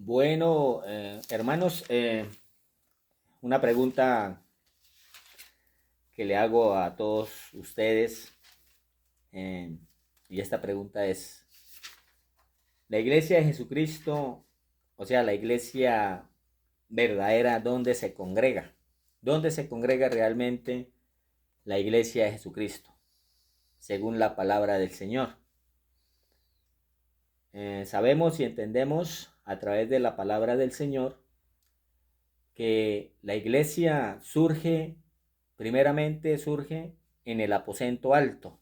Bueno, hermanos, una pregunta que le hago a todos ustedes, eh, y esta pregunta es, ¿la iglesia de Jesucristo, o sea, la iglesia verdadera, dónde se congrega? ¿Dónde se congrega realmente la iglesia de Jesucristo, según la palabra del Señor? Sabemos y entendemos a través de la palabra del Señor que la iglesia primeramente surge en el aposento alto.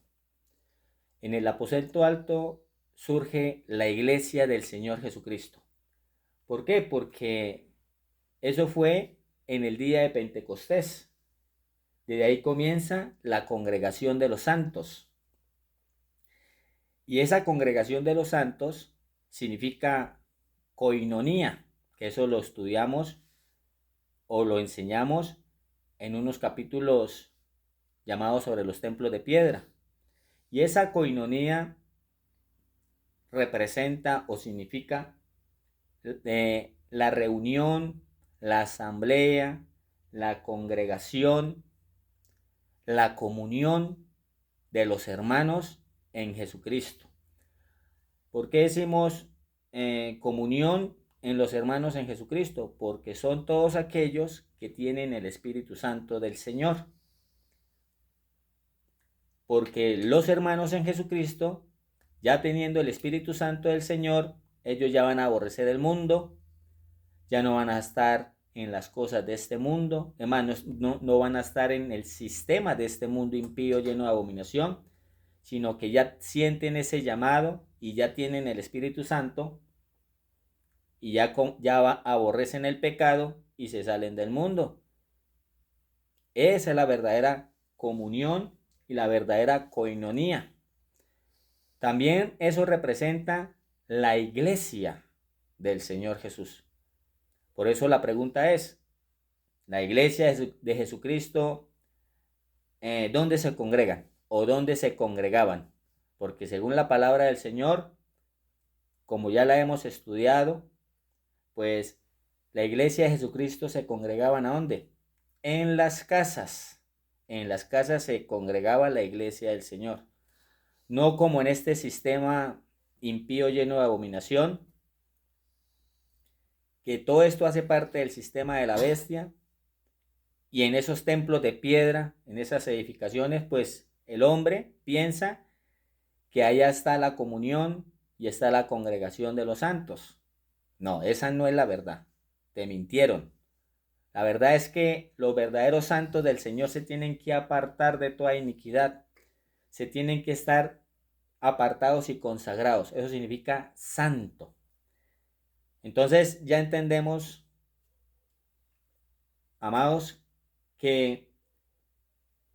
En el aposento alto surge la iglesia del Señor Jesucristo. ¿Por qué? Porque eso fue en el día de Pentecostés. Desde ahí comienza la congregación de los santos. Y esa congregación de los santos significa coinonía, que eso lo estudiamos o lo enseñamos en unos capítulos llamados sobre los templos de piedra. Y esa coinonía representa o significa la reunión, la asamblea, la congregación, la comunión de los hermanos en Jesucristo. ¿Por qué decimos comunión en los hermanos en Jesucristo? Porque son todos aquellos que tienen el Espíritu Santo del Señor. Porque los hermanos en Jesucristo, ya teniendo el Espíritu Santo del Señor, ellos ya van a aborrecer el mundo, ya no van a estar en las cosas de este mundo, hermanos, no van a estar en el sistema de este mundo impío lleno de abominación, sino que ya sienten ese llamado y ya tienen el Espíritu Santo y ya aborrecen el pecado y se salen del mundo. Esa es la verdadera comunión y la verdadera coinonía. También eso representa la iglesia del Señor Jesús. Por eso la pregunta es, ¿la iglesia de Jesucristo dónde se congregan o dónde se congregaban? Porque según la palabra del Señor, como ya la hemos estudiado, pues la iglesia de Jesucristo se congregaban ¿a dónde? En las casas. En las casas se congregaba la iglesia del Señor. No como en este sistema impío lleno de abominación, que todo esto hace parte del sistema de la bestia, y en esos templos de piedra, en esas edificaciones, pues el hombre piensa que allá está la comunión y está la congregación de los santos. No, esa no es la verdad. Te mintieron. La verdad es que los verdaderos santos del Señor se tienen que apartar de toda iniquidad. Se tienen que estar apartados y consagrados. Eso significa santo. Entonces ya entendemos, amados, que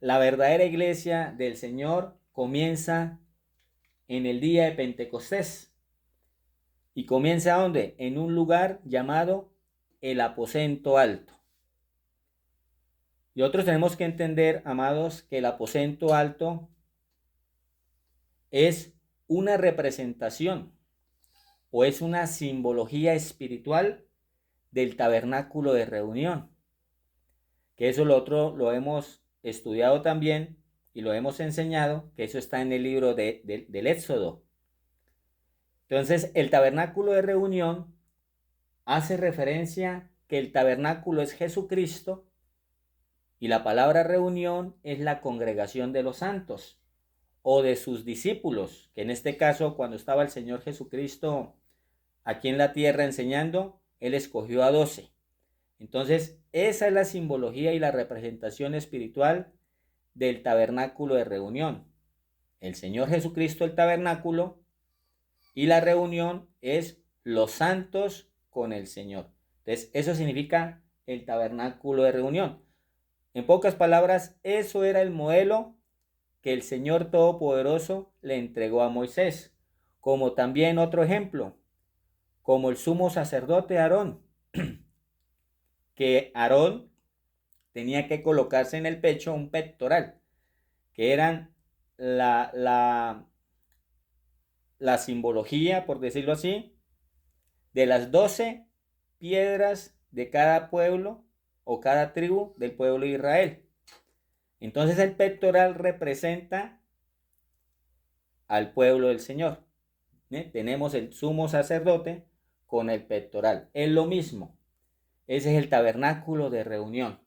la verdadera iglesia del Señor comienza en el día de Pentecostés. ¿Y comienza dónde? En un lugar llamado el aposento alto. Y nosotros tenemos que entender, amados, que el aposento alto es una representación o es una simbología espiritual del tabernáculo de reunión. Que eso lo hemos estudiado también y lo hemos enseñado, que eso está en el libro del Éxodo. Entonces, el tabernáculo de reunión hace referencia que el tabernáculo es Jesucristo y la palabra reunión es la congregación de los santos o de sus discípulos, que en este caso, cuando estaba el Señor Jesucristo aquí en la tierra enseñando, Él escogió a 12. Entonces, esa es la simbología y la representación espiritual del tabernáculo de reunión. El Señor Jesucristo, el tabernáculo, y la reunión es los santos con el Señor. Entonces, eso significa el tabernáculo de reunión. En pocas palabras, eso era el modelo que el Señor Todopoderoso le entregó a Moisés. Como también otro ejemplo, como el sumo sacerdote Aarón, que Aarón tenía que colocarse en el pecho un pectoral, que eran la simbología, por decirlo así, de las 12 piedras de cada pueblo o cada tribu del pueblo de Israel. Entonces el pectoral representa al pueblo del Señor. Tenemos el sumo sacerdote con el pectoral. Es lo mismo. Ese es el tabernáculo de reunión.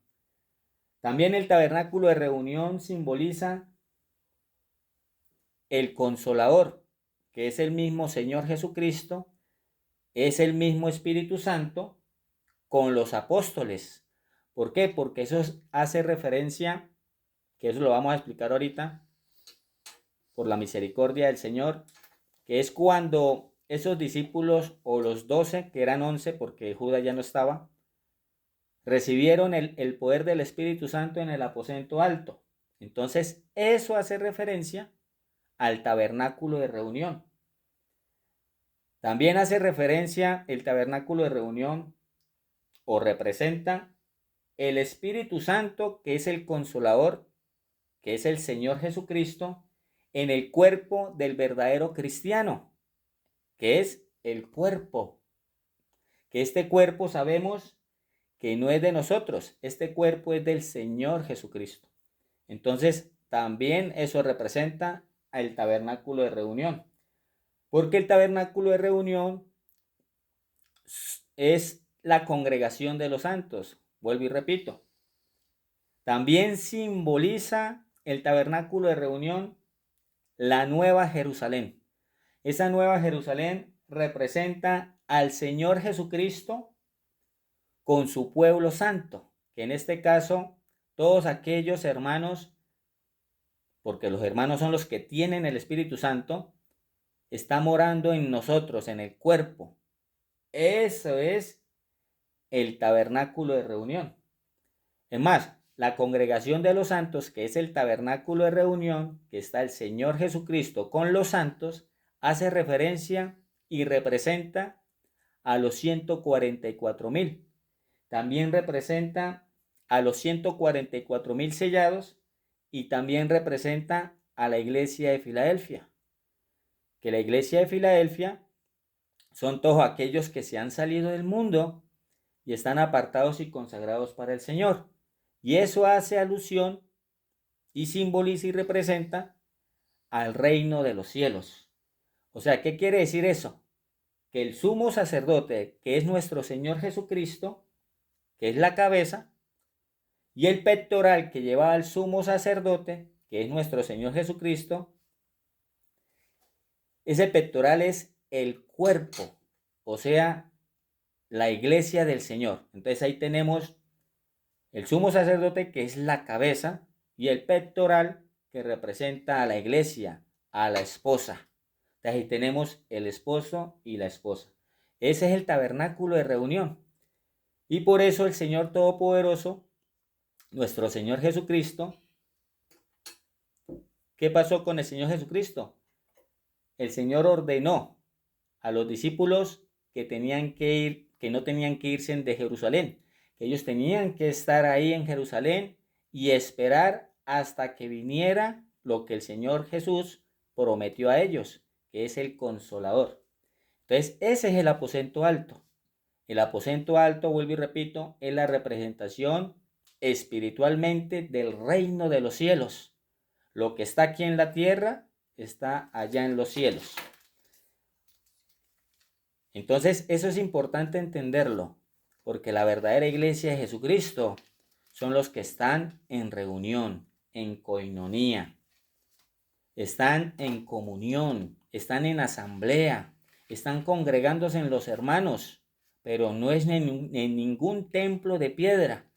También el tabernáculo de reunión simboliza el consolador, que es el mismo Señor Jesucristo, es el mismo Espíritu Santo con los apóstoles. ¿Por qué? Porque eso hace referencia, que eso lo vamos a explicar ahorita, por la misericordia del Señor, que es cuando esos discípulos, o los 12, que eran 11, porque Judas ya no estaba, recibieron el poder del Espíritu Santo en el aposento alto. Entonces, eso hace referencia al tabernáculo de reunión. También hace referencia el tabernáculo de reunión, o representa el Espíritu Santo, que es el consolador, que es el Señor Jesucristo, en el cuerpo del verdadero cristiano, que es el cuerpo. Que este cuerpo sabemos que no es de nosotros, este cuerpo es del Señor Jesucristo. Entonces, también eso representa al tabernáculo de reunión, porque el tabernáculo de reunión es la congregación de los santos. Vuelvo y repito. También simboliza el tabernáculo de reunión la Nueva Jerusalén. Esa Nueva Jerusalén representa al Señor Jesucristo con su pueblo santo, que en este caso todos aquellos hermanos, porque los hermanos son los que tienen el Espíritu Santo, está morando en nosotros, en el cuerpo. Eso es el tabernáculo de reunión. Es más, la congregación de los santos, que es el tabernáculo de reunión, que está el Señor Jesucristo con los santos, hace referencia y representa a los 144,000. También representa a los 144,000 sellados, y también representa a la iglesia de Filadelfia. Que la iglesia de Filadelfia son todos aquellos que se han salido del mundo y están apartados y consagrados para el Señor. Y eso hace alusión y simboliza y representa al reino de los cielos. O sea, ¿qué quiere decir eso? Que el sumo sacerdote, que es nuestro Señor Jesucristo, que es la cabeza, y el pectoral que lleva al sumo sacerdote, que es nuestro Señor Jesucristo, ese pectoral es el cuerpo, o sea, la iglesia del Señor. Entonces ahí tenemos el sumo sacerdote, que es la cabeza, y el pectoral, que representa a la iglesia, a la esposa. Entonces ahí tenemos el esposo y la esposa. Ese es el tabernáculo de reunión. Y por eso el Señor Todopoderoso, nuestro Señor Jesucristo, ¿qué pasó con el Señor Jesucristo? El Señor ordenó a los discípulos que no tenían que irse de Jerusalén, que ellos tenían que estar ahí en Jerusalén y esperar hasta que viniera lo que el Señor Jesús prometió a ellos, que es el Consolador. Entonces, ese es el aposento alto. El aposento alto, vuelvo y repito, es la representación espiritualmente del reino de los cielos. Lo que está aquí en la tierra está allá en los cielos. Entonces, eso es importante entenderlo, porque la verdadera iglesia de Jesucristo son los que están en reunión, en coinonía, están en comunión, están en asamblea, están congregándose en los hermanos, pero no es en ningún templo de piedra.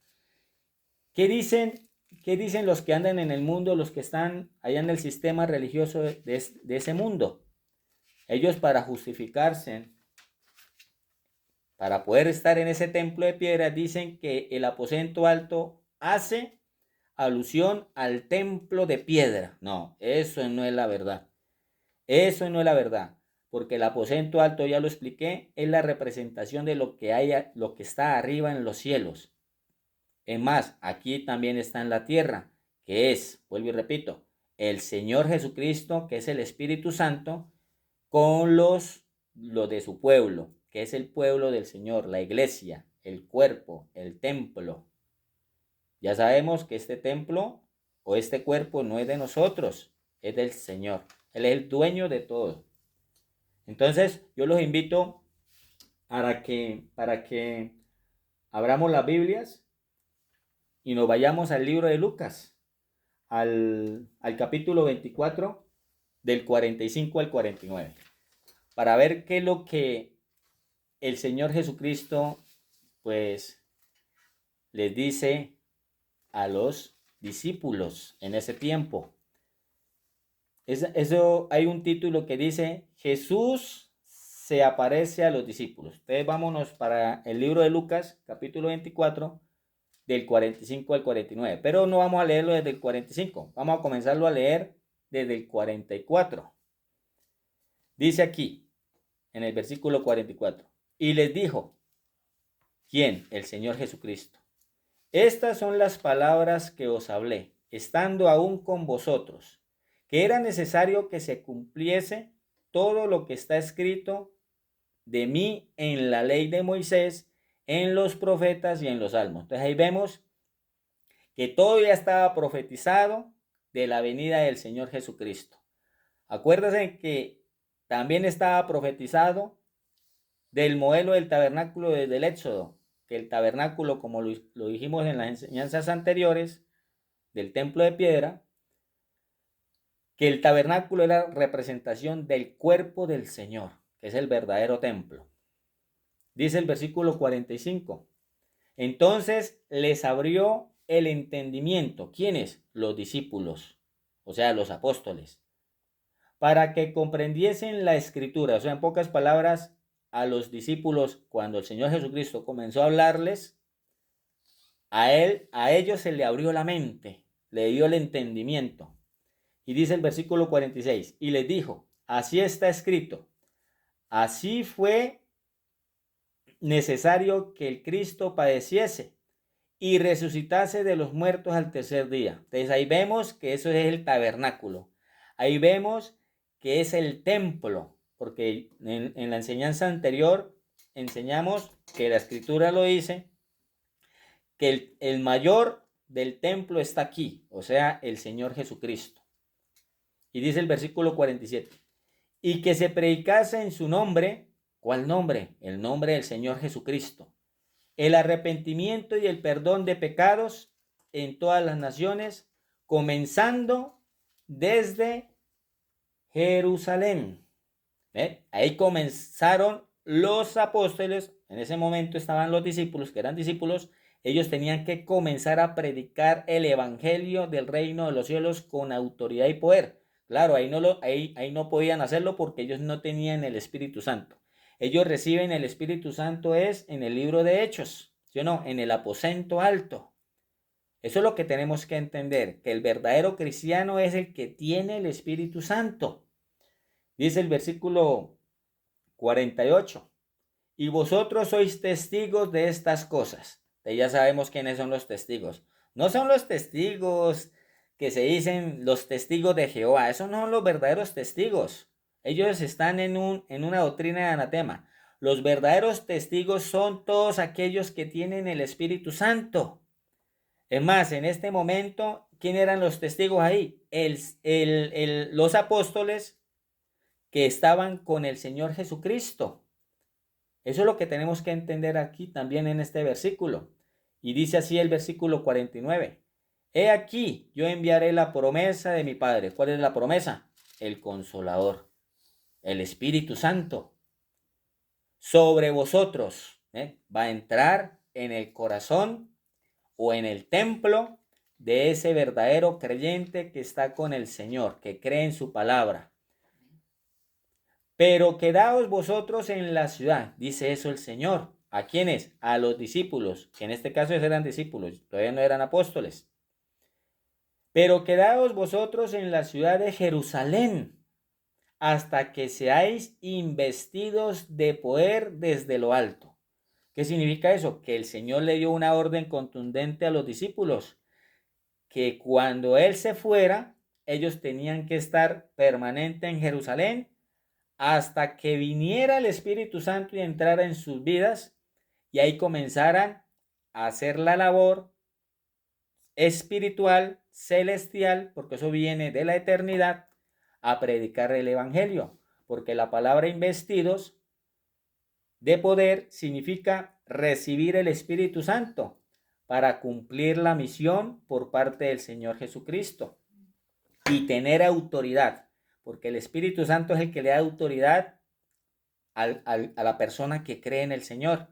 ¿Qué dicen los que andan en el mundo, los que están allá en el sistema religioso de ese mundo? Ellos, para justificarse, para poder estar en ese templo de piedra, dicen que el aposento alto hace alusión al templo de piedra. No, eso no es la verdad. Eso no es la verdad, porque el aposento alto, ya lo expliqué, es la representación de lo que está arriba en los cielos. Es más, aquí también está en la tierra, que es, vuelvo y repito, el Señor Jesucristo, que es el Espíritu Santo, con los de su pueblo, que es el pueblo del Señor, la iglesia, el cuerpo, el templo. Ya sabemos que este templo o este cuerpo no es de nosotros, es del Señor. Él es el dueño de todo. Entonces, yo los invito para que abramos las Biblias y nos vayamos al libro de Lucas, al capítulo 24, del 45 al 49, para ver qué es lo que el Señor Jesucristo, pues, les dice a los discípulos en ese tiempo. Eso hay un título que dice: Jesús se aparece a los discípulos. Entonces vámonos para el libro de Lucas, capítulo 24, del 45 al 49. Pero no vamos a leerlo desde el 45, vamos a comenzarlo a leer desde el 44. Dice aquí, en el versículo 44, y les dijo, ¿quién? El Señor Jesucristo. Estas son las palabras que os hablé, estando aún con vosotros, que era necesario que se cumpliese todo lo que está escrito de mí en la ley de Moisés, en los profetas y en los salmos. Entonces ahí vemos que todo ya estaba profetizado de la venida del Señor Jesucristo. Acuérdense que también estaba profetizado del modelo del tabernáculo desde el Éxodo, que el tabernáculo, como lo dijimos en las enseñanzas anteriores, del templo de piedra, que el tabernáculo era representación del cuerpo del Señor, que es el verdadero templo. Dice el versículo 45, entonces les abrió el entendimiento. ¿Quiénes? Los discípulos, o sea, los apóstoles, para que comprendiesen la escritura. O sea, en pocas palabras, a los discípulos, cuando el Señor Jesucristo comenzó a hablarles, a ellos se le abrió la mente, le dio el entendimiento. Y dice el versículo 46, y les dijo, así está escrito, así fue necesario que el Cristo padeciese y resucitase de los muertos al tercer día. Entonces ahí vemos que eso es el tabernáculo. Ahí vemos que es el templo, porque en la enseñanza anterior enseñamos que la escritura lo dice, que el mayor del templo está aquí, o sea, el Señor Jesucristo. Y dice el versículo 47, y que se predicase en su nombre. ¿Cuál nombre? El nombre del Señor Jesucristo. El arrepentimiento y el perdón de pecados en todas las naciones, comenzando desde Jerusalén. Ahí comenzaron los apóstoles. En ese momento estaban los discípulos, que eran discípulos. Ellos tenían que comenzar a predicar el evangelio del reino de los cielos con autoridad y poder. Claro, ahí no podían hacerlo porque ellos no tenían el Espíritu Santo. Ellos reciben el Espíritu Santo es en el libro de Hechos, ¿sí o no? En el aposento alto. Eso es lo que tenemos que entender, que el verdadero cristiano es el que tiene el Espíritu Santo. Dice el versículo 48, y vosotros sois testigos de estas cosas. Ya sabemos quiénes son los testigos. No son los testigos que se dicen los testigos de Jehová. Esos no son los verdaderos testigos. Ellos están en una doctrina de anatema. Los verdaderos testigos son todos aquellos que tienen el Espíritu Santo. Es más, en este momento, ¿quién eran los testigos ahí? Los apóstoles que estaban con el Señor Jesucristo. Eso es lo que tenemos que entender aquí también en este versículo. Y dice así el versículo 49. He aquí, yo enviaré la promesa de mi Padre. ¿Cuál es la promesa? El Consolador, el Espíritu Santo, sobre vosotros. Va a entrar en el corazón o en el templo de ese verdadero creyente que está con el Señor, que cree en su palabra. Pero quedaos vosotros en la ciudad, dice eso el Señor. ¿A quiénes? A los discípulos, que en este caso eran discípulos, todavía no eran apóstoles. Pero quedaos vosotros en la ciudad de Jerusalén, hasta que seáis investidos de poder desde lo alto. ¿Qué significa eso? Que el Señor le dio una orden contundente a los discípulos, que cuando Él se fuera, ellos tenían que estar permanente en Jerusalén, hasta que viniera el Espíritu Santo y entrara en sus vidas y ahí comenzaran a hacer la labor espiritual, celestial, porque eso viene de la eternidad, a predicar el Evangelio, porque la palabra investidos de poder significa recibir el Espíritu Santo para cumplir la misión por parte del Señor Jesucristo y tener autoridad, porque el Espíritu Santo es el que le da autoridad a la persona que cree en el Señor,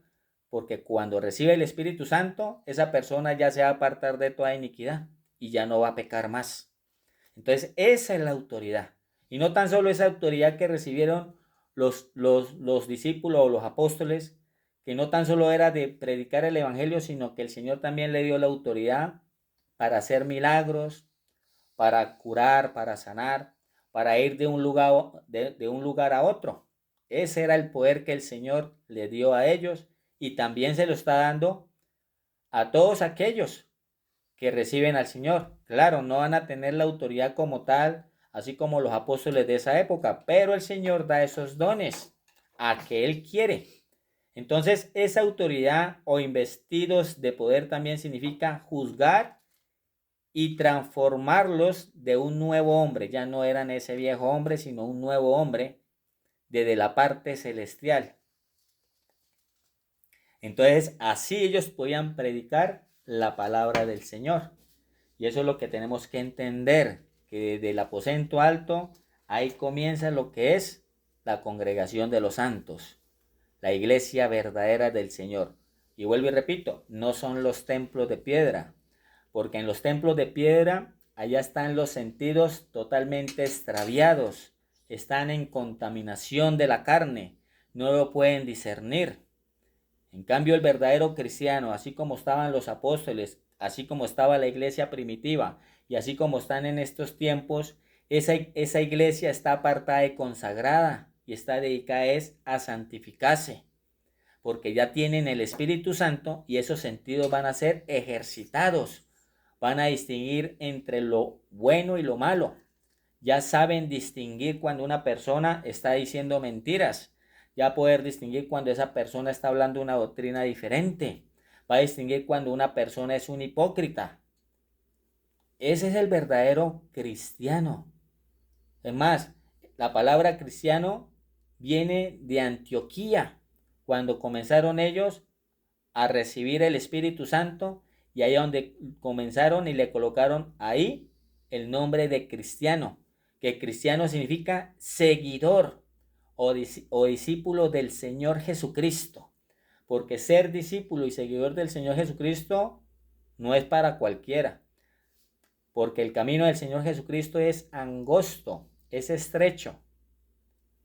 porque cuando recibe el Espíritu Santo, esa persona ya se va a apartar de toda iniquidad y ya no va a pecar más. Entonces, esa es la autoridad. Y no tan solo esa autoridad que recibieron los discípulos o los apóstoles, que no tan solo era de predicar el Evangelio, sino que el Señor también le dio la autoridad para hacer milagros, para curar, para sanar, para ir de un lugar a otro. Ese era el poder que el Señor le dio a ellos y también se lo está dando a todos aquellos que reciben al Señor. Claro, no van a tener la autoridad como tal, así como los apóstoles de esa época, pero el Señor da esos dones a que Él quiere. Entonces, esa autoridad o investidos de poder también significa juzgar y transformarlos de un nuevo hombre. Ya no eran ese viejo hombre, sino un nuevo hombre desde la parte celestial. Entonces, así ellos podían predicar la palabra del Señor. Y eso es lo que tenemos que entender, que desde el aposento alto, ahí comienza lo que es la congregación de los santos, la iglesia verdadera del Señor. Y vuelvo y repito, no son los templos de piedra, porque en los templos de piedra, allá están los sentidos totalmente extraviados, están en contaminación de la carne, no lo pueden discernir. En cambio, el verdadero cristiano, así como estaban los apóstoles, así como estaba la iglesia primitiva y así como están en estos tiempos, esa iglesia está apartada y consagrada y está dedicada a santificarse, porque ya tienen el Espíritu Santo y esos sentidos van a ser ejercitados, van a distinguir entre lo bueno y lo malo. Ya saben distinguir cuando una persona está diciendo mentiras, ya poder distinguir cuando esa persona está hablando una doctrina diferente, va a distinguir cuando una persona es un hipócrita. Ese es el verdadero cristiano. Es más, la palabra cristiano viene de Antioquía, cuando comenzaron ellos a recibir el Espíritu Santo y ahí donde comenzaron y le colocaron ahí el nombre de cristiano, que cristiano significa seguidor o discípulo del Señor Jesucristo, porque ser discípulo y seguidor del Señor Jesucristo no es para cualquiera, porque el camino del Señor Jesucristo es angosto, es estrecho.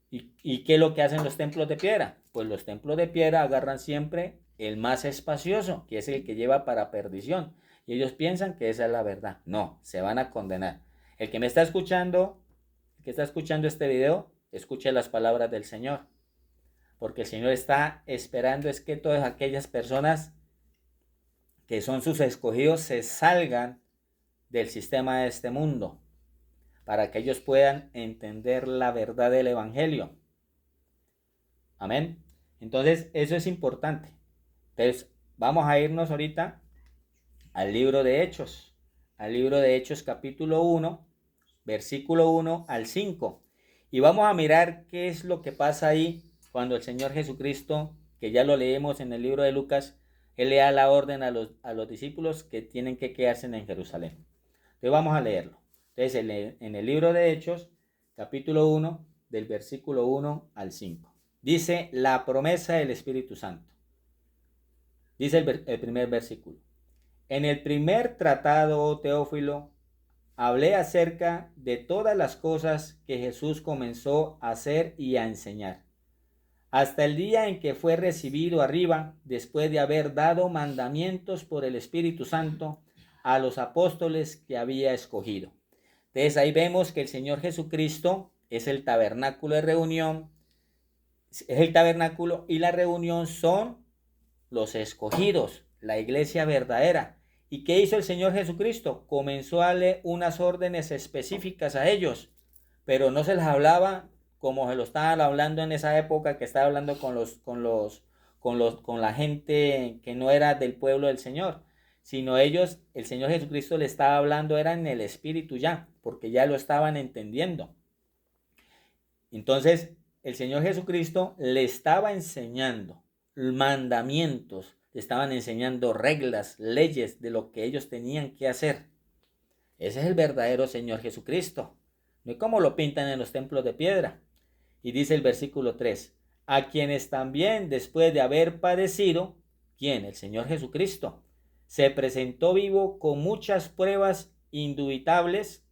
¿Y qué es lo que hacen los templos de piedra? Pues los templos de piedra agarran siempre el más espacioso, que es el que lleva para perdición. Y ellos piensan que esa es la verdad. No, se van a condenar. El que me está escuchando, el que está escuchando este video, escuche las palabras del Señor. Porque el Señor está esperando es que todas aquellas personas que son sus escogidos se salgan del sistema de este mundo, para que ellos puedan entender la verdad del Evangelio. Amén. Entonces, eso es importante. Entonces, vamos a irnos ahorita al libro de Hechos. Al libro de Hechos capítulo 1, versículo 1 al 5. Y vamos a mirar qué es lo que pasa ahí cuando el Señor Jesucristo, que ya lo leemos en el libro de Lucas, Él le da la orden a los discípulos que tienen que quedarse en Jerusalén. Entonces vamos a leerlo. Entonces, en el libro de Hechos, capítulo 1, del versículo 1 al 5. Dice la promesa del Espíritu Santo. Dice el primer versículo. En el primer tratado, oh Teófilo, hablé acerca de todas las cosas que Jesús comenzó a hacer y a enseñar, hasta el día en que fue recibido arriba, después de haber dado mandamientos por el Espíritu Santo a los apóstoles que había escogido. Entonces ahí vemos que el Señor Jesucristo es el tabernáculo de reunión, es el tabernáculo y la reunión son los escogidos, la iglesia verdadera. ¿Y qué hizo el Señor Jesucristo? Comenzó a darle unas órdenes específicas a ellos, pero no se les hablaba como se lo estaban hablando en esa época, que estaba hablando con la gente que no era del pueblo del Señor, sino ellos, el Señor Jesucristo le estaba hablando, era en el Espíritu ya, porque ya lo estaban entendiendo. Entonces, el Señor Jesucristo le estaba enseñando mandamientos, le estaban enseñando reglas, leyes de lo que ellos tenían que hacer. Ese es el verdadero Señor Jesucristo, no es como lo pintan en los templos de piedra. Y dice el versículo 3, a quienes también después de haber padecido, ¿quién? El Señor Jesucristo, se presentó vivo con muchas pruebas indubitables,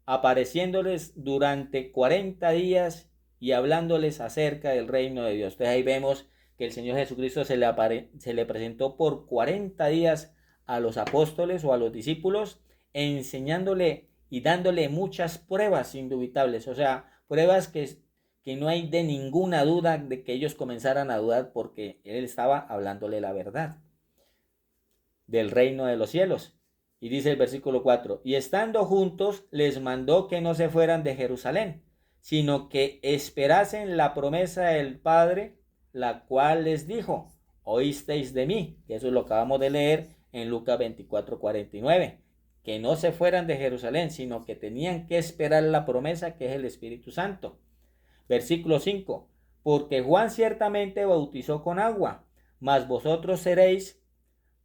apareciéndoles durante 40 días y hablándoles acerca del reino de Dios. Entonces ahí vemos que el Señor Jesucristo se le presentó por 40 días a los apóstoles o a los discípulos, enseñándole y dándole muchas pruebas indubitables, o sea, pruebas que no hay de ninguna duda de que ellos comenzaran a dudar, porque Él estaba hablándole la verdad del reino de los cielos. Y dice el versículo 4, y estando juntos les mandó que no se fueran de Jerusalén, sino que esperasen la promesa del Padre, la cual les dijo, oísteis de mí, que eso es lo que acabamos de leer en Lucas 24:49, que no se fueran de Jerusalén, sino que tenían que esperar la promesa, que es el Espíritu Santo. Versículo 5, porque Juan ciertamente bautizó con agua, mas vosotros seréis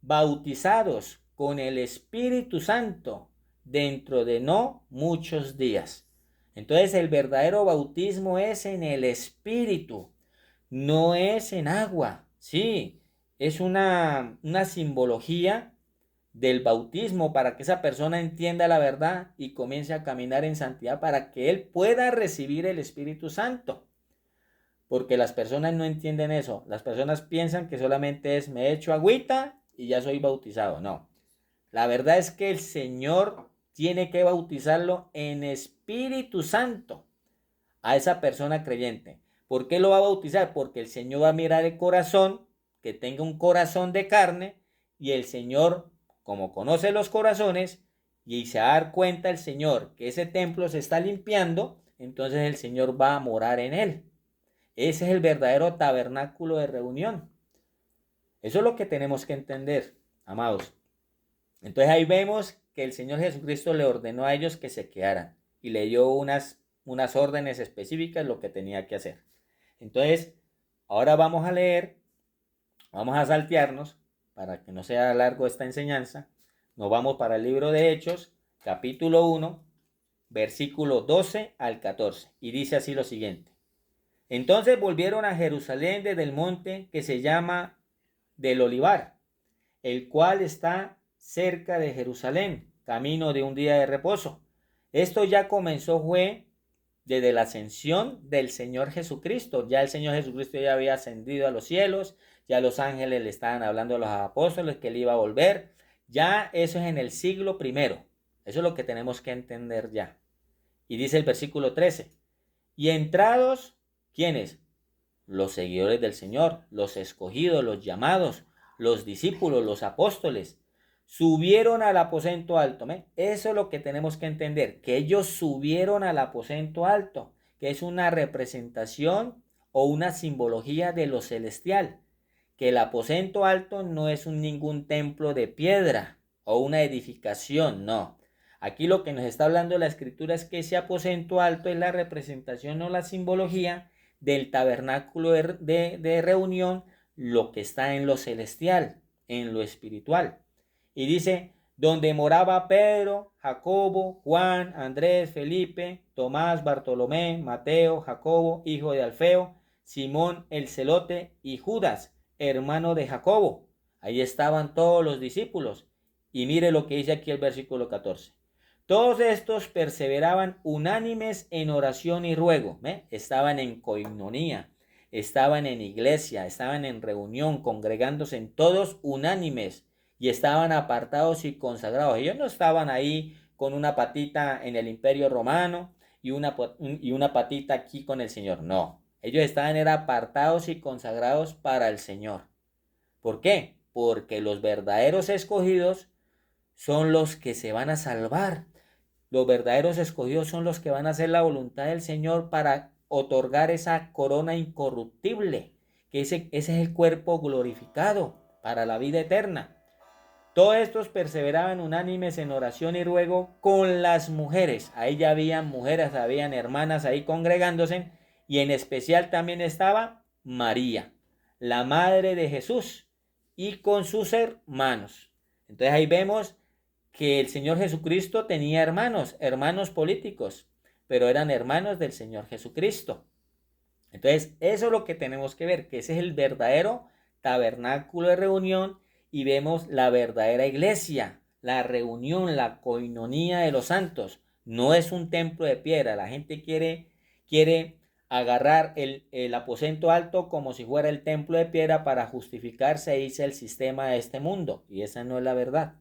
bautizados con el Espíritu Santo dentro de no muchos días. Entonces el verdadero bautismo es en el Espíritu, no es en agua. Sí, es una simbología del bautismo para que esa persona entienda la verdad y comience a caminar en santidad para que él pueda recibir el Espíritu Santo. Porque las personas no entienden eso. Las personas piensan que solamente es me echo agüita y ya soy bautizado. No. La verdad es que el Señor tiene que bautizarlo en Espíritu Santo a esa persona creyente. ¿Por qué lo va a bautizar? Porque el Señor va a mirar el corazón, que tenga un corazón de carne, y el Señor, como conoce los corazones, y se va a dar cuenta el Señor que ese templo se está limpiando, entonces el Señor va a morar en él. Ese es el verdadero tabernáculo de reunión. Eso es lo que tenemos que entender, amados. Entonces ahí vemos que el Señor Jesucristo le ordenó a ellos que se quedaran y le dio unas órdenes específicas lo que tenía que hacer. Entonces, ahora vamos a leer, vamos a saltearnos para que no sea largo esta enseñanza. Nos vamos para el libro de Hechos, capítulo 1, versículo 12 al 14. Y dice así lo siguiente. Entonces volvieron a Jerusalén desde el monte que se llama del Olivar, el cual está cerca de Jerusalén, camino de un día de reposo. Esto ya comenzó fue desde la ascensión del Señor Jesucristo. Ya el Señor Jesucristo ya había ascendido a los cielos, ya los ángeles le estaban hablando a los apóstoles que él iba a volver. Ya eso es en el siglo primero. Eso es lo que tenemos que entender ya. Y dice el versículo 13. Y entrados, ¿quiénes? Los seguidores del Señor, los escogidos, los llamados, los discípulos, los apóstoles, subieron al aposento alto. ¿Me? Eso es lo que tenemos que entender, que ellos subieron al aposento alto, que es una representación o una simbología de lo celestial, que el aposento alto no es ningún templo de piedra o una edificación, no. Aquí lo que nos está hablando la escritura es que ese aposento alto es la representación o la simbología del tabernáculo de reunión, lo que está en lo celestial, en lo espiritual. Y dice, donde moraba Pedro, Jacobo, Juan, Andrés, Felipe, Tomás, Bartolomé, Mateo, Jacobo, hijo de Alfeo, Simón el celote y Judas, hermano de Jacobo. Ahí estaban todos los discípulos. Y mire lo que dice aquí el versículo 14. Todos estos perseveraban unánimes en oración y ruego. ¿Ve? Estaban en coinonía, estaban en iglesia, estaban en reunión, congregándose en todos unánimes y estaban apartados y consagrados. Ellos no estaban ahí con una patita en el Imperio Romano y una patita aquí con el Señor. No, ellos estaban apartados y consagrados para el Señor. ¿Por qué? Porque los verdaderos escogidos son los que se van a salvar. Los verdaderos escogidos son los que van a hacer la voluntad del Señor para otorgar esa corona incorruptible, que ese es el cuerpo glorificado para la vida eterna. Todos estos perseveraban unánimes en oración y ruego con las mujeres. Ahí ya habían mujeres, habían hermanas ahí congregándose, y en especial también estaba María, la madre de Jesús, y con sus hermanos. Entonces ahí vemos que el Señor Jesucristo tenía hermanos, hermanos políticos, pero eran hermanos del Señor Jesucristo. Entonces eso es lo que tenemos que ver, que ese es el verdadero tabernáculo de reunión, y vemos la verdadera iglesia, la reunión, la coinonía de los santos. No es un templo de piedra. La gente quiere agarrar el aposento alto como si fuera el templo de piedra para justificarse e irse el sistema de este mundo, y esa no es la verdad.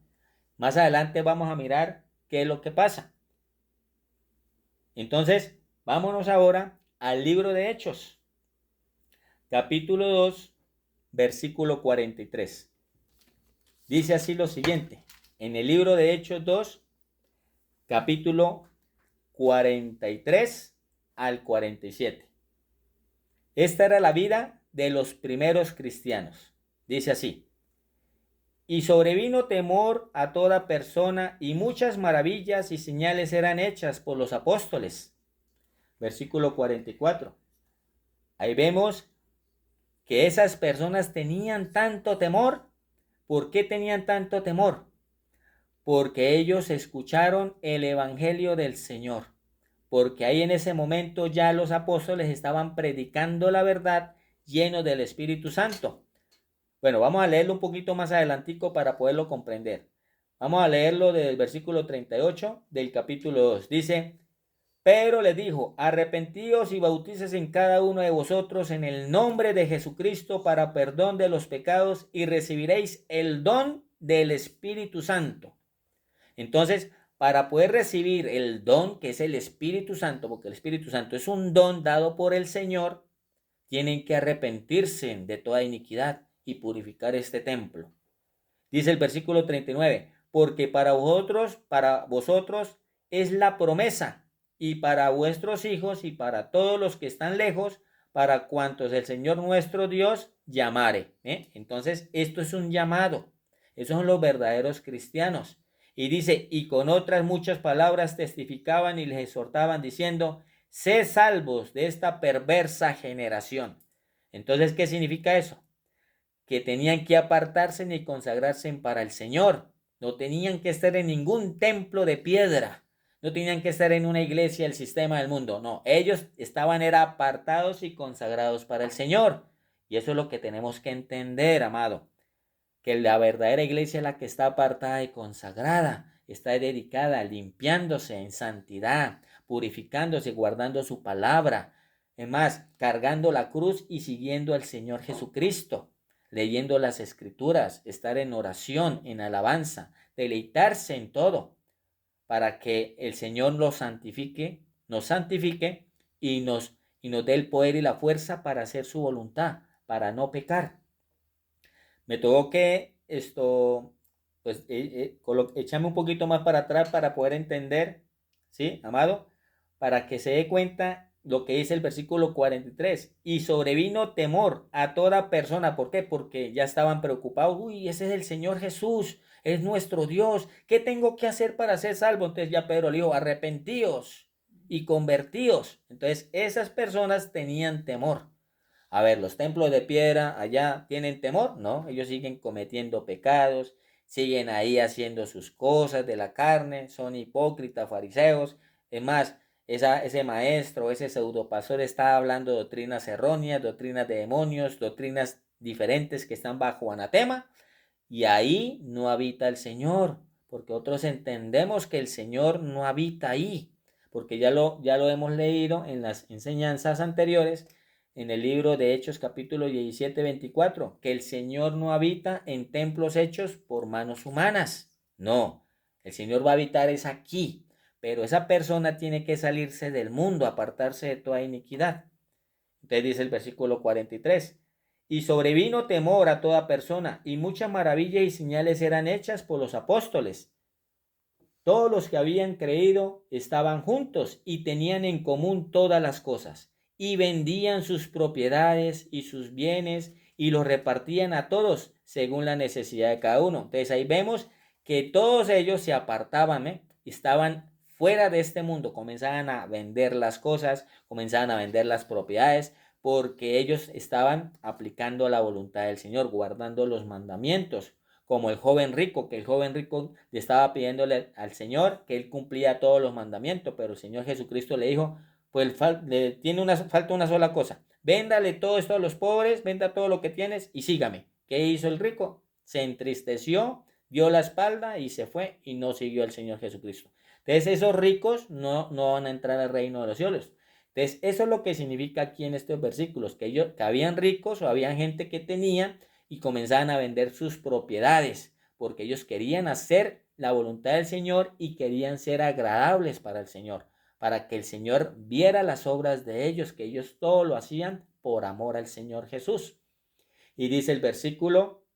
Más adelante vamos a mirar qué es lo que pasa. Entonces, vámonos ahora al libro de Hechos, capítulo 2, versículo 43. Dice así lo siguiente, en el libro de Hechos 2, capítulo 43 al 47. Esta era la vida de los primeros cristianos. Dice así: y sobrevino temor a toda persona, y muchas maravillas y señales eran hechas por los apóstoles. Versículo 44. Ahí vemos que esas personas tenían tanto temor. ¿Por qué tenían tanto temor? Porque ellos escucharon el evangelio del Señor. Porque ahí en ese momento ya los apóstoles estaban predicando la verdad, llenos del Espíritu Santo. Bueno, vamos a leerlo un poquito más adelantico para poderlo comprender. Vamos a leerlo del versículo 38 del capítulo 2. Dice: Pedro les dijo: arrepentíos y bautícese en cada uno de vosotros en el nombre de Jesucristo para perdón de los pecados, y recibiréis el don del Espíritu Santo. Entonces, para poder recibir el don que es el Espíritu Santo, porque el Espíritu Santo es un don dado por el Señor, tienen que arrepentirse de toda iniquidad y purificar este templo. Dice el versículo 39, porque para vosotros es la promesa, y para vuestros hijos y para todos los que están lejos, para cuantos el Señor nuestro Dios llamare. Entonces, esto es un llamado. Esos son los verdaderos cristianos. Y dice, y con otras muchas palabras testificaban y les exhortaban diciendo: sed salvos de esta perversa generación. Entonces, ¿qué significa eso? Que tenían que apartarse y consagrarse para el Señor. No tenían que estar en ningún templo de piedra. No tenían que estar en una iglesia del sistema del mundo. No, ellos estaban apartados y consagrados para el Señor. Y eso es lo que tenemos que entender, amado. Que la verdadera iglesia es la que está apartada y consagrada. Está dedicada, limpiándose en santidad, purificándose, guardando su palabra. Es más, cargando la cruz y siguiendo al Señor Jesucristo. Leyendo las escrituras, estar en oración, en alabanza, deleitarse en todo, para que el Señor nos santifique y nos dé el poder y la fuerza para hacer su voluntad, para no pecar. Me tuvo que echarme un poquito más para atrás para poder entender, ¿sí, amado? Para que se dé cuenta lo que dice el versículo 43. Y sobrevino temor a toda persona. ¿Por qué? Porque ya estaban preocupados. Uy, ese es el Señor Jesús, es nuestro Dios. ¿Qué tengo que hacer para ser salvo? Entonces ya Pedro le dijo: arrepentíos y convertíos. Entonces esas personas tenían temor. A ver, los templos de piedra allá tienen temor, ¿no? Ellos siguen cometiendo pecados, siguen ahí haciendo sus cosas de la carne, son hipócritas, fariseos. Es más, ese maestro, ese pseudopastor está hablando doctrinas erróneas, doctrinas de demonios, doctrinas diferentes que están bajo anatema, y ahí no habita el Señor, porque otros entendemos que el Señor no habita ahí, porque ya lo hemos leído en las enseñanzas anteriores, en el libro de Hechos capítulo 17, 24, que el Señor no habita en templos hechos por manos humanas. No, el Señor va a habitar es aquí, pero esa persona tiene que salirse del mundo, apartarse de toda iniquidad. Entonces dice el versículo 43, y sobrevino temor a toda persona, y muchas maravillas y señales eran hechas por los apóstoles. Todos los que habían creído estaban juntos y tenían en común todas las cosas, y vendían sus propiedades y sus bienes y los repartían a todos según la necesidad de cada uno. Entonces ahí vemos que todos ellos se apartaban, estaban fuera de este mundo, comenzaban a vender las cosas, comenzaban a vender las propiedades, porque ellos estaban aplicando la voluntad del Señor, guardando los mandamientos, como el joven rico, que el joven rico le estaba pidiéndole al Señor que él cumplía todos los mandamientos, pero el Señor Jesucristo le dijo, pues le tiene falta una sola cosa, véndale todo esto a los pobres, venda todo lo que tienes y sígame. ¿Qué hizo el rico? Se entristeció, dio la espalda y se fue y no siguió al Señor Jesucristo. Entonces esos ricos no van a entrar al reino de los cielos. Entonces eso es lo que significa aquí en estos versículos, que habían ricos o habían gente que tenía y comenzaban a vender sus propiedades, porque ellos querían hacer la voluntad del Señor y querían ser agradables para el Señor, para que el Señor viera las obras de ellos, que ellos todo lo hacían por amor al Señor Jesús. Y dice el versículo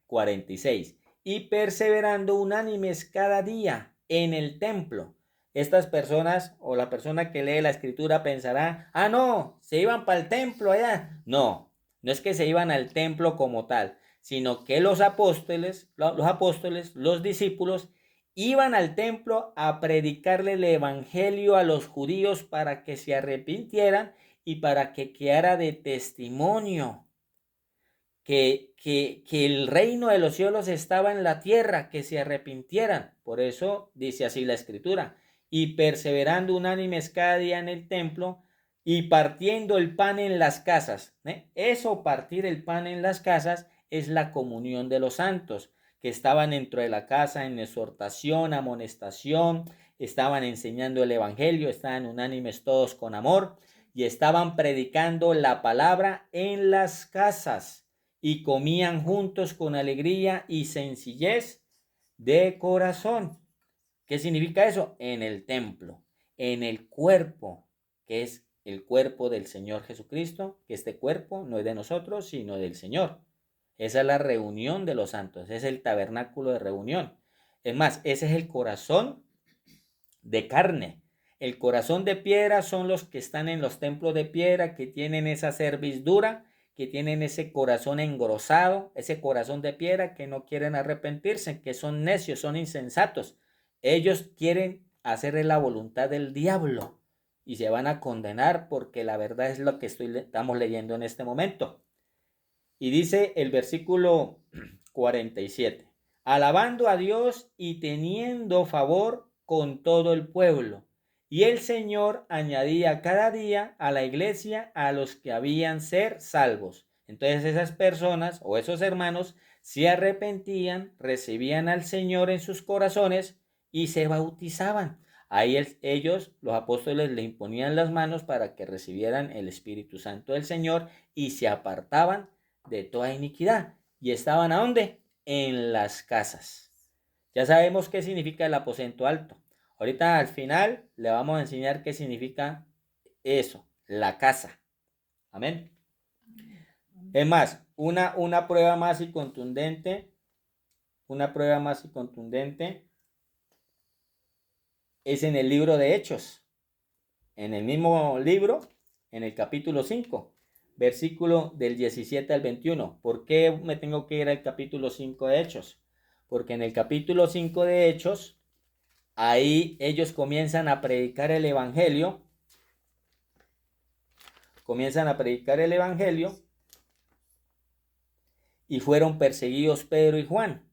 46, y perseverando unánimes cada día en el templo. Estas personas o la persona que lee la escritura pensará, no, se iban para el templo allá. No es que se iban al templo como tal, sino que los apóstoles, los discípulos, iban al templo a predicarle el evangelio a los judíos para que se arrepintieran y para que quedara de testimonio que el reino de los cielos estaba en la tierra, que se arrepintieran. Por eso dice así la escritura, y perseverando unánimes cada día en el templo y partiendo el pan en las casas. Eso, partir el pan en las casas, es la comunión de los santos, que estaban dentro de la casa en exhortación, amonestación, estaban enseñando el evangelio, estaban unánimes todos con amor y estaban predicando la palabra en las casas. Y comían juntos con alegría y sencillez de corazón. ¿Qué significa eso? En el templo, en el cuerpo, que es el cuerpo del Señor Jesucristo, que este cuerpo no es de nosotros, sino del Señor. Esa es la reunión de los santos, es el tabernáculo de reunión. Es más, ese es el corazón de carne. El corazón de piedra son los que están en los templos de piedra, que tienen esa cerviz dura, que tienen ese corazón engrosado, ese corazón de piedra, que no quieren arrepentirse, que son necios, son insensatos. Ellos quieren hacer la voluntad del diablo y se van a condenar, porque la verdad es lo que estamos leyendo en este momento. Y dice el versículo 47, alabando a Dios y teniendo favor con todo el pueblo. Y el Señor añadía cada día a la iglesia a los que habían ser salvos. Entonces esas personas o esos hermanos se arrepentían, recibían al Señor en sus corazones y se bautizaban. Ahí ellos, los apóstoles, le imponían las manos para que recibieran el Espíritu Santo del Señor y se apartaban de toda iniquidad. ¿Y estaban a dónde? En las casas. Ya sabemos qué significa el aposento alto. Ahorita al final le vamos a enseñar qué significa eso, la casa. Amén. Es más, una prueba más y contundente, es en el libro de Hechos. En el mismo libro, en el capítulo 5, versículo del 17 al 21. ¿Por qué me tengo que ir al capítulo 5 de Hechos? Porque en el capítulo 5 de Hechos, ahí ellos comienzan a predicar el evangelio. Y fueron perseguidos Pedro y Juan.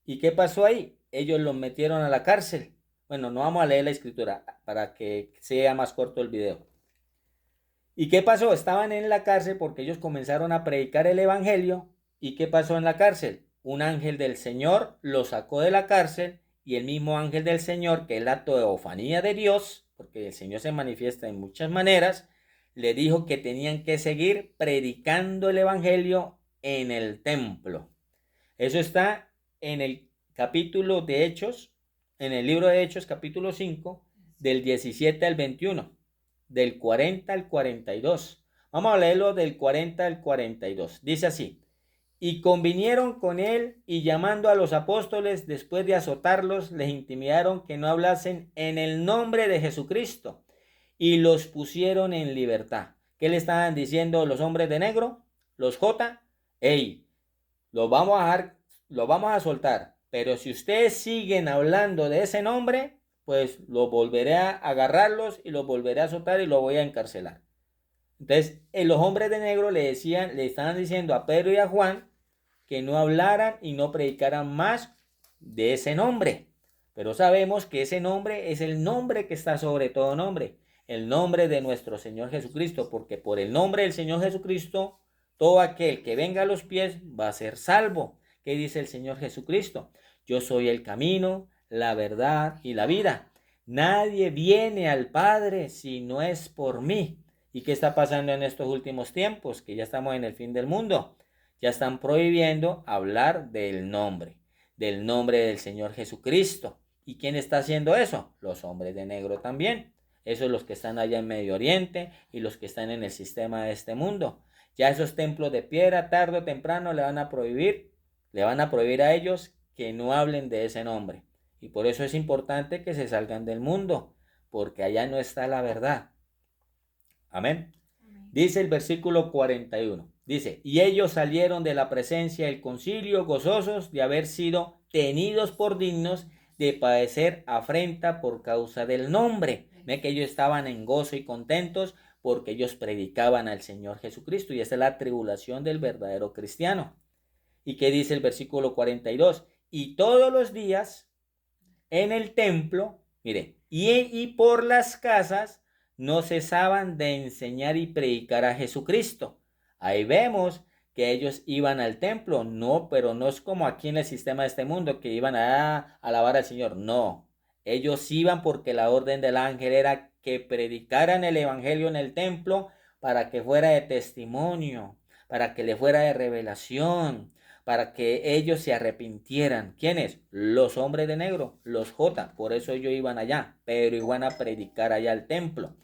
¿Y qué pasó ahí? Ellos los metieron a la cárcel. Bueno, no vamos a leer la escritura para que sea más corto el video. ¿Y qué pasó? Estaban en la cárcel porque ellos comenzaron a predicar el evangelio. ¿Y qué pasó en la cárcel? Un ángel del Señor los sacó de la cárcel, y el mismo ángel del Señor, que es la teofanía de Dios, porque el Señor se manifiesta en muchas maneras, le dijo que tenían que seguir predicando el evangelio en el templo. Eso está en el capítulo de Hechos, en el libro de Hechos, capítulo 5, del 17 al 21, del 40 al 42. Vamos a leerlo del 40 al 42. Dice así: y convinieron con él, y llamando a los apóstoles, después de azotarlos, les intimidaron que no hablasen en el nombre de Jesucristo, y los pusieron en libertad. ¿Qué le estaban diciendo los hombres de negro? Los J. Ey, lo vamos a dejar, lo vamos a soltar. Pero si ustedes siguen hablando de ese nombre, pues los volveré a agarrarlos y los volveré a soltar y los voy a encarcelar. Entonces, los hombres de negro le estaban diciendo a Pedro y a Juan que no hablaran y no predicaran más de ese nombre. Pero sabemos que ese nombre es el nombre que está sobre todo nombre, el nombre de nuestro Señor Jesucristo, porque por el nombre del Señor Jesucristo, todo aquel que venga a los pies va a ser salvo. ¿Qué dice el Señor Jesucristo? Yo soy el camino, la verdad y la vida. Nadie viene al Padre si no es por mí. ¿Y qué está pasando en estos últimos tiempos? Que ya estamos en el fin del mundo. Ya están prohibiendo hablar del nombre del Señor Jesucristo. ¿Y quién está haciendo eso? Los hombres de negro también. Esos los que están allá en Medio Oriente y los que están en el sistema de este mundo. Ya esos templos de piedra, tarde o temprano le van a prohibir a ellos que no hablen de ese nombre. Y por eso es importante que se salgan del mundo, porque allá no está la verdad. Amén. Dice el versículo 41. Dice, y ellos salieron de la presencia del concilio gozosos de haber sido tenidos por dignos de padecer afrenta por causa del nombre. Ve que ellos estaban en gozo y contentos porque ellos predicaban al Señor Jesucristo. Y esa es la tribulación del verdadero cristiano. ¿Y qué dice el versículo 42? Y todos los días en el templo, mire, y por las casas no cesaban de enseñar y predicar a Jesucristo. Ahí vemos que ellos iban al templo, no, pero no es como aquí en el sistema de este mundo que iban a alabar al Señor, no. Ellos iban porque la orden del ángel era que predicaran el evangelio en el templo para que fuera de testimonio, para que le fuera de revelación, para que ellos se arrepintieran. ¿Quiénes? Los hombres de negro, los J. Por eso ellos iban allá, pero iban a predicar allá al templo.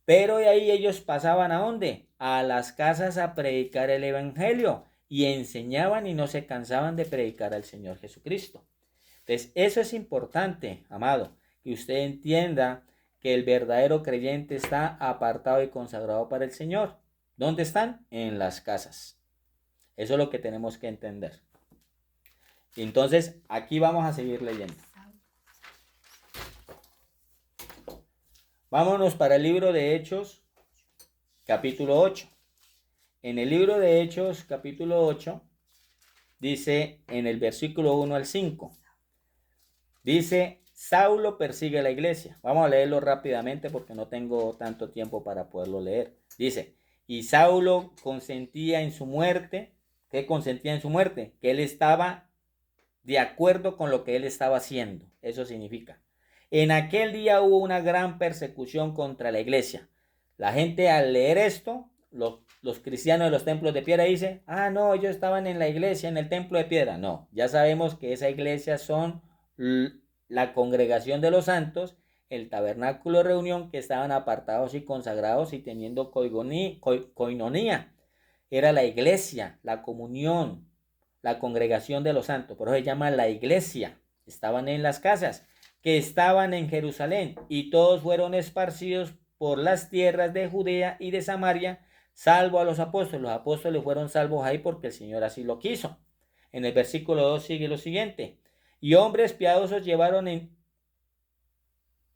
Pero de ahí ellos pasaban ¿a dónde? A las casas a predicar el evangelio y enseñaban y no se cansaban de predicar al Señor Jesucristo. Entonces, eso es importante, amado, que usted entienda que el verdadero creyente está apartado y consagrado para el Señor. ¿Dónde están? En las casas. Eso es lo que tenemos que entender. Entonces, aquí vamos a seguir leyendo. Vámonos para el libro de Hechos, capítulo 8. En el libro de Hechos, capítulo 8, dice en el versículo 1 al 5, dice, Saulo persigue a la iglesia. Vamos a leerlo rápidamente porque no tengo tanto tiempo para poderlo leer. Dice, y Saulo consentía en su muerte. ¿Qué consentía en su muerte? Que él estaba de acuerdo con lo que él estaba haciendo. Eso significa. En aquel día hubo una gran persecución contra la iglesia. La gente al leer esto, los cristianos de los templos de piedra dicen, ah, no, ellos estaban en la iglesia, en el templo de piedra. No, ya sabemos que esa iglesia son la congregación de los santos, el tabernáculo de reunión, que estaban apartados y consagrados y teniendo coinonía. Era la iglesia, la comunión, la congregación de los santos. Por eso se llama la iglesia. Estaban en las casas que estaban en Jerusalén y todos fueron esparcidos por las tierras de Judea y de Samaria, salvo a los apóstoles. Los apóstoles fueron salvos ahí porque el Señor así lo quiso. En el versículo 2 sigue lo siguiente. Y hombres piadosos llevaron a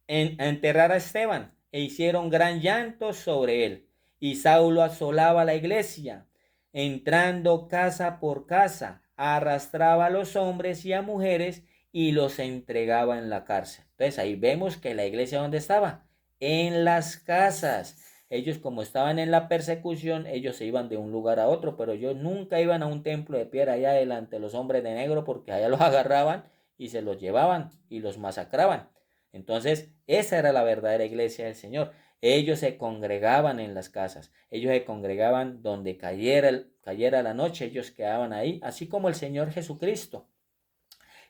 enterrar a Esteban e hicieron gran llanto sobre él. Y Saulo asolaba la iglesia, entrando casa por casa, arrastraba a los hombres y a mujeres y los entregaba en la cárcel. Entonces ahí vemos que la iglesia, ¿dónde estaba? En las casas. Ellos, como estaban en la persecución, ellos se iban de un lugar a otro, pero ellos nunca iban a un templo de piedra allá delante de los hombres de negro, porque allá los agarraban y se los llevaban y los masacraban. Entonces, esa era la verdadera iglesia del Señor. Ellos se congregaban en las casas, ellos se congregaban donde cayera la noche, ellos quedaban ahí, así como el Señor Jesucristo.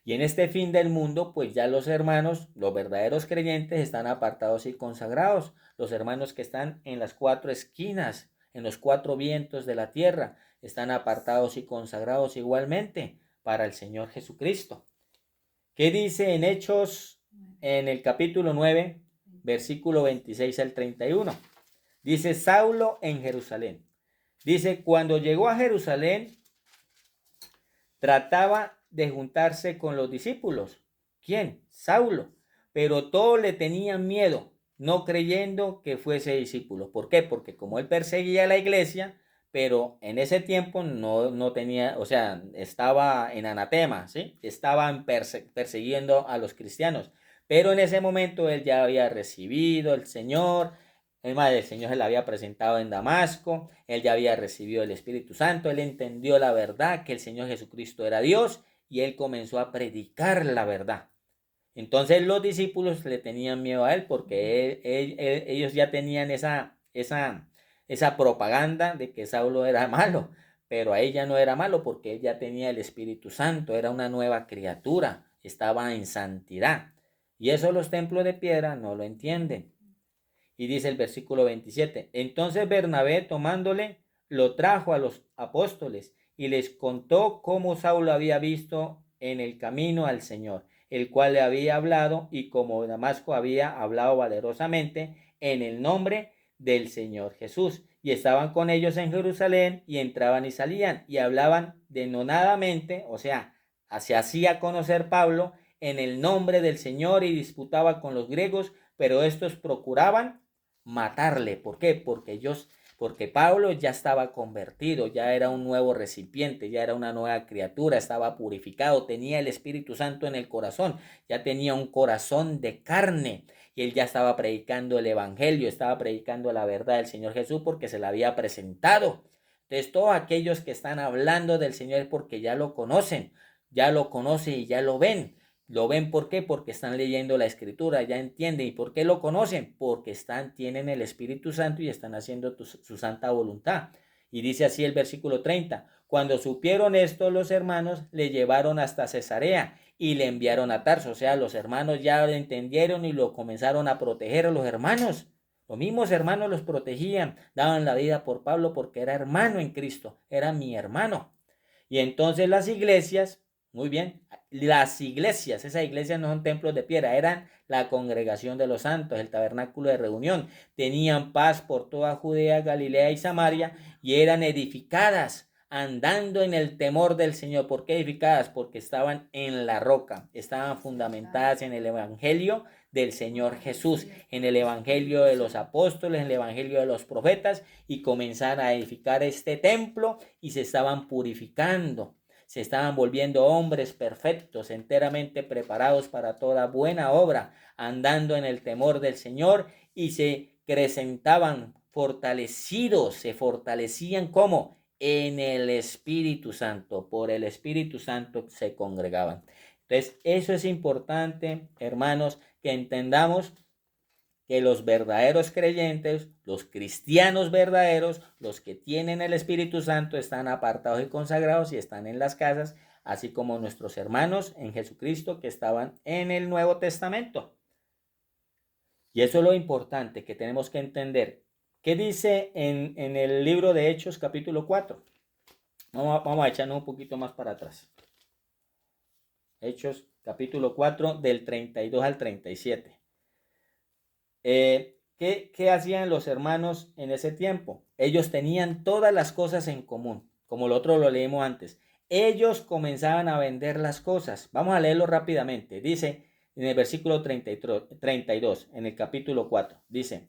Y en este fin del mundo, pues ya los hermanos, los verdaderos creyentes, están apartados y consagrados. Los hermanos que están en las cuatro esquinas, en los cuatro vientos de la tierra, están apartados y consagrados igualmente para el Señor Jesucristo. ¿Qué dice en Hechos, en el capítulo 9, versículo 26 al 31? Dice Saulo en Jerusalén. Dice, cuando llegó a Jerusalén, trataba de juntarse con los discípulos. ¿Quién? Saulo. Pero todos le tenían miedo, no creyendo que fuese discípulo. ¿Por qué? Porque como él perseguía a la iglesia, pero en ese tiempo no tenía, o sea, estaba en anatema, ¿sí? Estaban persiguiendo a los cristianos. Pero en ese momento él ya había recibido el Señor. Además, el Señor se le había presentado en Damasco, él ya había recibido el Espíritu Santo, él entendió la verdad, que el Señor Jesucristo era Dios, y él comenzó a predicar la verdad. Entonces los discípulos le tenían miedo a él porque ellos ya tenían esa propaganda de que Saulo era malo, pero a ella no era malo porque él ya tenía el Espíritu Santo, era una nueva criatura, estaba en santidad. Y eso los templos de piedra no lo entienden. Y dice el versículo 27, entonces Bernabé tomándole, lo trajo a los apóstoles y les contó cómo Saulo había visto en el camino al Señor, el cual le había hablado y como Damasco había hablado valerosamente en el nombre del Señor Jesús. Y estaban con ellos en Jerusalén y entraban y salían y hablaban denodadamente, o sea, se hacía conocer Pablo en el nombre del Señor y disputaba con los griegos, pero estos procuraban matarle. ¿Por qué? Porque Pablo ya estaba convertido, ya era un nuevo recipiente, ya era una nueva criatura, estaba purificado, tenía el Espíritu Santo en el corazón, ya tenía un corazón de carne y él ya estaba predicando el Evangelio, estaba predicando la verdad del Señor Jesús porque se la había presentado. Entonces todos aquellos que están hablando del Señor es porque ya lo conocen y ya lo ven. Lo ven, ¿por qué? Porque están leyendo la escritura, ya entienden. ¿Y por qué lo conocen? Porque tienen el Espíritu Santo y están haciendo su santa voluntad. Y dice así el versículo 30. Cuando supieron esto, los hermanos le llevaron hasta Cesarea y le enviaron a Tarso. O sea, los hermanos ya lo entendieron y lo comenzaron a proteger a los hermanos. Los mismos hermanos los protegían, daban la vida por Pablo porque era hermano en Cristo, era mi hermano. Y entonces las iglesias, muy bien, las iglesias, esas iglesias no son templos de piedra, eran la congregación de los santos, el tabernáculo de reunión. Tenían paz por toda Judea, Galilea y Samaria y eran edificadas andando en el temor del Señor. ¿Por qué edificadas? Porque estaban en la roca, estaban fundamentadas en el evangelio del Señor Jesús, en el evangelio de los apóstoles, en el evangelio de los profetas, y comenzaron a edificar este templo y se estaban purificando. Se estaban volviendo hombres perfectos, enteramente preparados para toda buena obra, andando en el temor del Señor y se acrecentaban fortalecidos, se fortalecían como en el Espíritu Santo, por el Espíritu Santo se congregaban. Entonces, eso es importante, hermanos, que entendamos que los verdaderos creyentes, los cristianos verdaderos, los que tienen el Espíritu Santo, están apartados y consagrados y están en las casas, así como nuestros hermanos en Jesucristo que estaban en el Nuevo Testamento. Y eso es lo importante que tenemos que entender. ¿Qué dice en el libro de Hechos capítulo 4? Vamos a echarnos un poquito más para atrás. Hechos capítulo 4 del 32 al 37. ¿Qué hacían los hermanos en ese tiempo? Ellos tenían todas las cosas en común, como lo otro lo leímos antes. Ellos comenzaban a vender las cosas. Vamos a leerlo rápidamente. Dice en el versículo 32, en el capítulo 4, dice,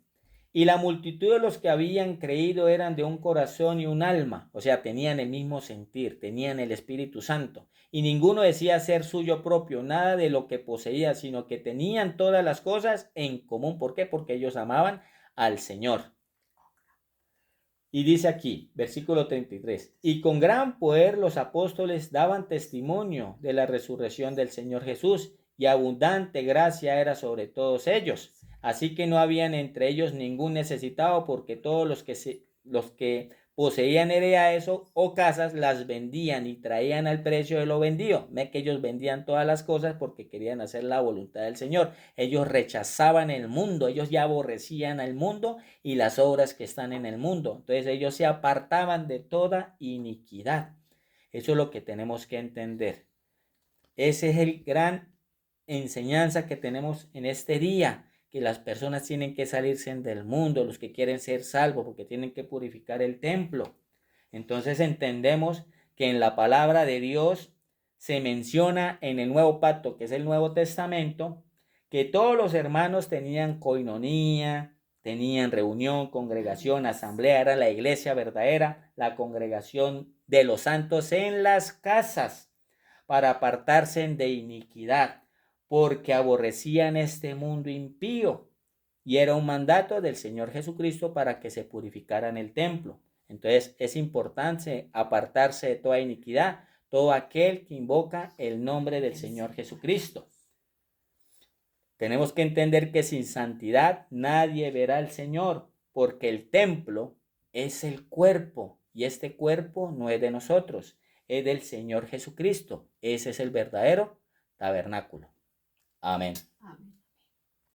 y la multitud de los que habían creído eran de un corazón y un alma, o sea, tenían el mismo sentir, tenían el Espíritu Santo, y ninguno decía ser suyo propio, nada de lo que poseía, sino que tenían todas las cosas en común. ¿Por qué? Porque ellos amaban al Señor. Y dice aquí, versículo 33, y con gran poder los apóstoles daban testimonio de la resurrección del Señor Jesús, y abundante gracia era sobre todos ellos. Así que no habían entre ellos ningún necesitado, porque todos los que poseían heredades o casas las vendían y traían al precio de lo vendido. Ve que ellos vendían todas las cosas porque querían hacer la voluntad del Señor. Ellos rechazaban el mundo, ellos ya aborrecían al mundo y las obras que están en el mundo. Entonces ellos se apartaban de toda iniquidad. Eso es lo que tenemos que entender. Ese es el gran enseñanza que tenemos en este día, que las personas tienen que salirse del mundo, los que quieren ser salvos, porque tienen que purificar el templo. Entonces entendemos que en la palabra de Dios se menciona en el Nuevo Pacto, que es el Nuevo Testamento, que todos los hermanos tenían coinonía, tenían reunión, congregación, asamblea, era la iglesia verdadera, la congregación de los santos en las casas, para apartarse de iniquidad, porque aborrecían este mundo impío. Y era un mandato del Señor Jesucristo para que se purificaran el templo. Entonces es importante apartarse de toda iniquidad, todo aquel que invoca el nombre del Señor Jesucristo. Tenemos que entender que sin santidad nadie verá al Señor, porque el templo es el cuerpo, y este cuerpo no es de nosotros, es del Señor Jesucristo. Ese es el verdadero tabernáculo. Amén. Amén.